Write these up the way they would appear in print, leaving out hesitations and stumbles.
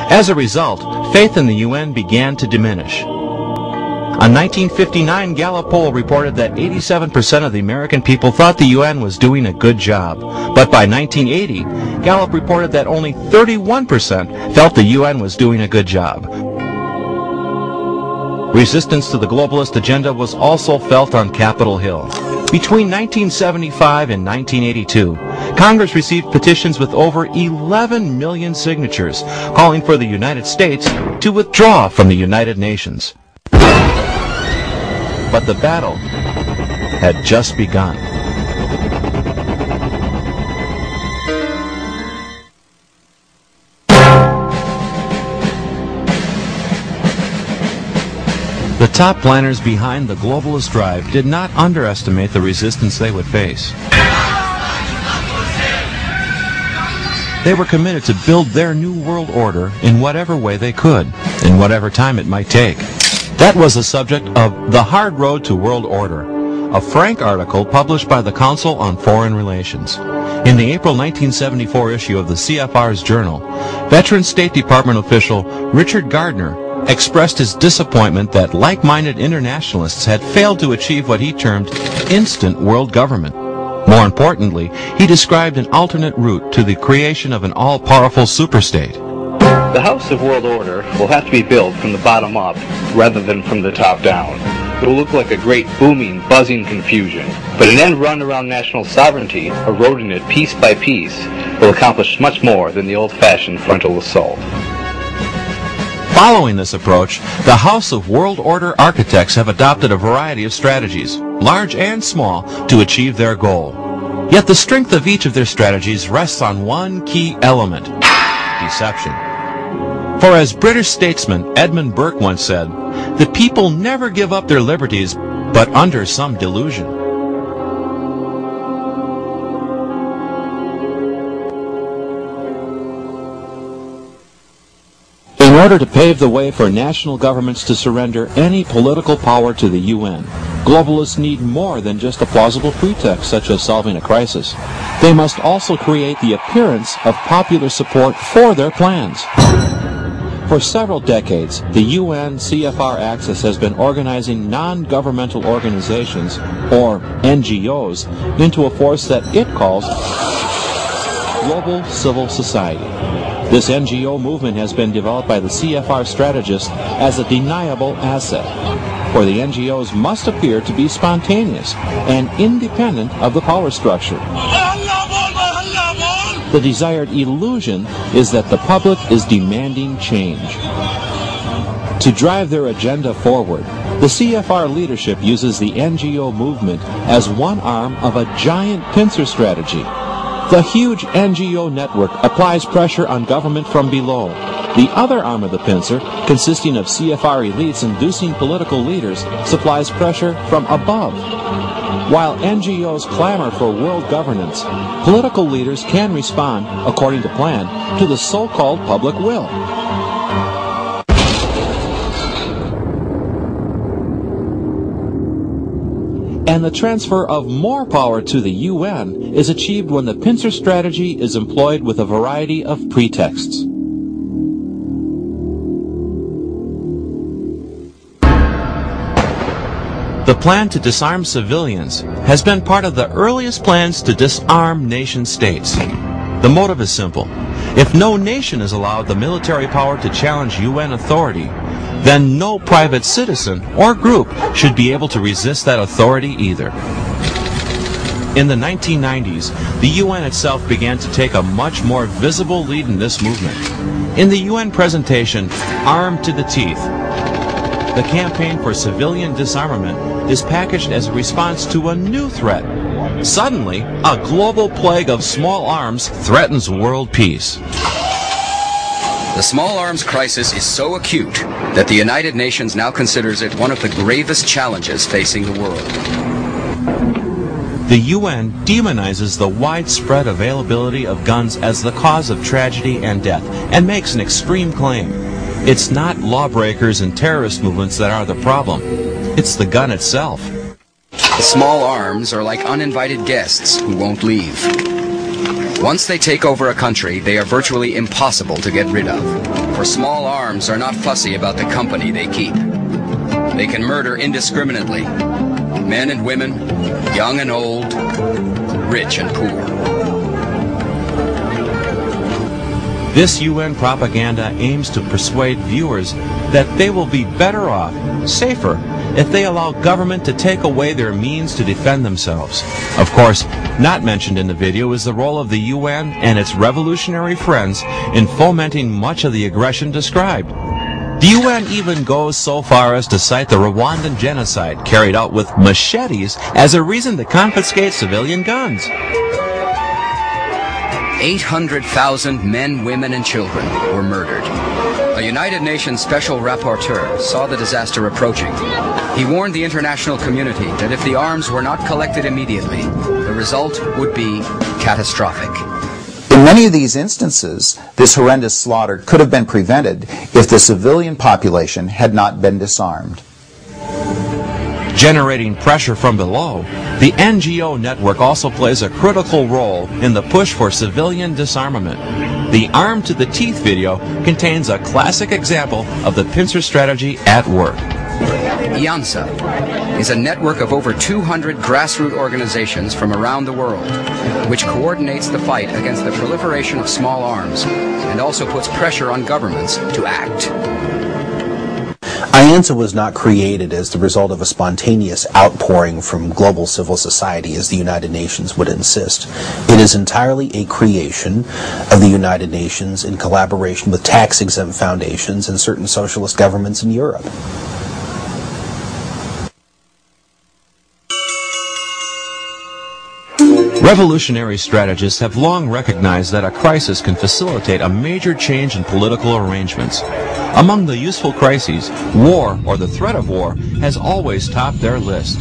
As a result, faith in the UN began to diminish. A 1959 Gallup poll reported that 87% of the American people thought the UN was doing a good job. But by 1980, Gallup reported that only 31% felt the UN was doing a good job. Resistance to the globalist agenda was also felt on Capitol Hill. Between 1975 and 1982, Congress received petitions with over 11 million signatures calling for the United States to withdraw from the United Nations. But the battle had just begun. The top planners behind the globalist drive did not underestimate the resistance they would face. They were committed to build their new world order in whatever way they could, in whatever time it might take. That was the subject of The Hard Road to World Order, a frank article published by the Council on Foreign Relations. In the April 1974 issue of the CFR's Journal, veteran State Department official Richard Gardner expressed his disappointment that like-minded internationalists had failed to achieve what he termed instant world government. More importantly, he described an alternate route to the creation of an all-powerful superstate. The House of World Order will have to be built from the bottom up rather than from the top down. It will look like a great booming, buzzing confusion, but an end run around national sovereignty, eroding it piece by piece, will accomplish much more than the old-fashioned frontal assault. Following this approach, the House of World Order architects have adopted a variety of strategies, large and small, to achieve their goal. Yet the strength of each of their strategies rests on one key element: deception. For as British statesman Edmund Burke once said, "The people never give up their liberties, but under some delusion." In order to pave the way for national governments to surrender any political power to the UN, globalists need more than just a plausible pretext such as solving a crisis. They must also create the appearance of popular support for their plans. For several decades, the UN CFR Axis has been organizing non-governmental organizations, or NGOs, into a force that it calls Global Civil Society. This NGO movement has been developed by the CFR strategist as a deniable asset, for the NGOs must appear to be spontaneous and independent of the power structure. The desired illusion is that the public is demanding change. To drive their agenda forward, the CFR leadership uses the NGO movement as one arm of a giant pincer strategy. The huge NGO network applies pressure on government from below. The other arm of the pincer, consisting of CFR elites inducing political leaders, supplies pressure from above. While NGOs clamor for world governance, political leaders can respond, according to plan, to the so-called public will. And the transfer of more power to the UN is achieved when the pincer strategy is employed with a variety of pretexts. The plan to disarm civilians has been part of the earliest plans to disarm nation-states. The motive is simple. If no nation is allowed the military power to challenge UN authority, then no private citizen or group should be able to resist that authority either. In the 1990s, the UN itself began to take a much more visible lead in this movement. In the UN presentation, Armed to the Teeth, the campaign for civilian disarmament is packaged as a response to a new threat. Suddenly, a global plague of small arms threatens world peace. The small arms crisis is so acute that the United Nations now considers it one of the gravest challenges facing the world. The UN demonizes the widespread availability of guns as the cause of tragedy and death and makes an extreme claim. It's not lawbreakers and terrorist movements that are the problem. It's the gun itself. The small arms are like uninvited guests who won't leave. Once they take over a country, they are virtually impossible to get rid of, for small arms are not fussy about the company they keep. They can murder indiscriminately, men and women, young and old, rich and poor. This UN propaganda aims to persuade viewers that they will be better off, safer, if they allow government to take away their means to defend themselves. Of course, not mentioned in the video is the role of the UN and its revolutionary friends in fomenting much of the aggression described. The UN even goes so far as to cite the Rwandan genocide carried out with machetes as a reason to confiscate civilian guns. 800,000 men, women, and children were murdered. A United Nations Special Rapporteur saw the disaster approaching. He warned the international community that if the arms were not collected immediately, the result would be catastrophic. In many of these instances, this horrendous slaughter could have been prevented if the civilian population had not been disarmed. Generating pressure from below, the NGO network also plays a critical role in the push for civilian disarmament. The Armed to the Teeth video contains a classic example of the pincer strategy at work. IANSA is a network of over 200 grassroots organizations from around the world, which coordinates the fight against the proliferation of small arms and also puts pressure on governments to act. IANSA was not created as the result of a spontaneous outpouring from global civil society, as the United Nations would insist. It is entirely a creation of the United Nations in collaboration with tax-exempt foundations and certain socialist governments in Europe. Revolutionary strategists have long recognized that a crisis can facilitate a major change in political arrangements. Among the useful crises, war, or the threat of war, has always topped their list.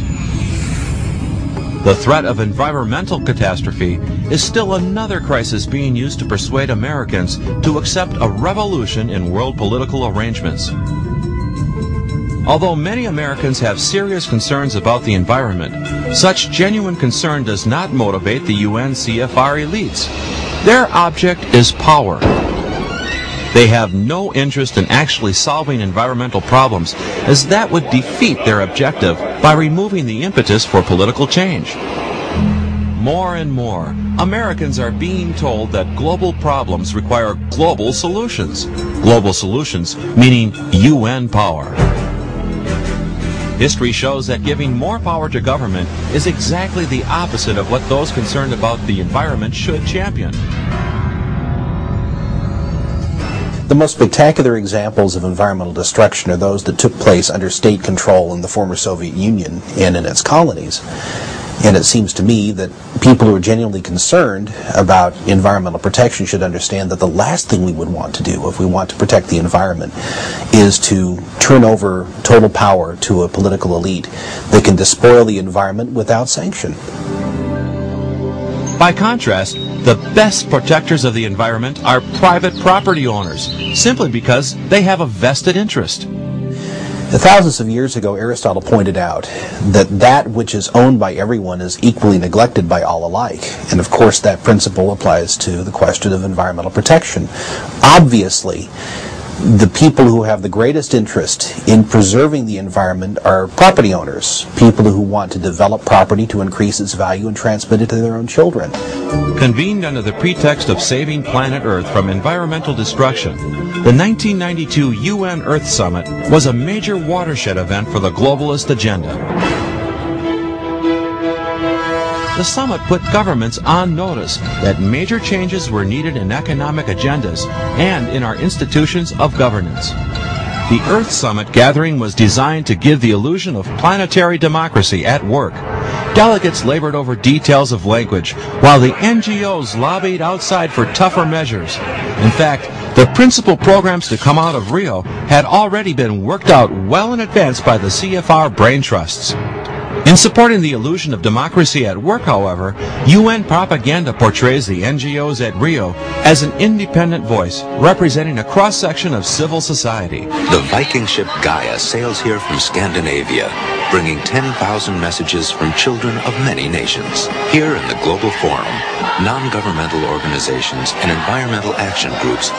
The threat of environmental catastrophe is still another crisis being used to persuade Americans to accept a revolution in world political arrangements. Although many Americans have serious concerns about the environment, such genuine concern does not motivate the UN CFR elites. Their object is power. They have no interest in actually solving environmental problems, as that would defeat their objective by removing the impetus for political change. More and more, Americans are being told that global problems require global solutions. Global solutions meaning UN power. History shows that giving more power to government is exactly the opposite of what those concerned about the environment should champion. The most spectacular examples of environmental destruction are those that took place under state control in the former Soviet Union and in its colonies. And it seems to me that people who are genuinely concerned about environmental protection should understand that the last thing we would want to do if we want to protect the environment is to turn over total power to a political elite that can despoil the environment without sanction. By contrast, the best protectors of the environment are private property owners, simply because they have a vested interest. Thousands of years ago, Aristotle pointed out that that which is owned by everyone is equally neglected by all alike. And of course, that principle applies to the question of environmental protection. Obviously, the people who have the greatest interest in preserving the environment are property owners, people who want to develop property to increase its value and transmit it to their own children. Convened under the pretext of saving planet Earth from environmental destruction, the 1992 UN Earth Summit was a major watershed event for the globalist agenda. The summit put governments on notice that major changes were needed in economic agendas and in our institutions of governance. The Earth Summit gathering was designed to give the illusion of planetary democracy at work. Delegates labored over details of language, while the NGOs lobbied outside for tougher measures. In fact, the principal programs to come out of Rio had already been worked out well in advance by the CFR brain trusts. In supporting the illusion of democracy at work, however, UN propaganda portrays the NGOs at Rio as an independent voice representing a cross-section of civil society. The Viking ship Gaia sails here from Scandinavia, bringing 10,000 messages from children of many nations. Here in the Global Forum, non-governmental organizations and environmental action groups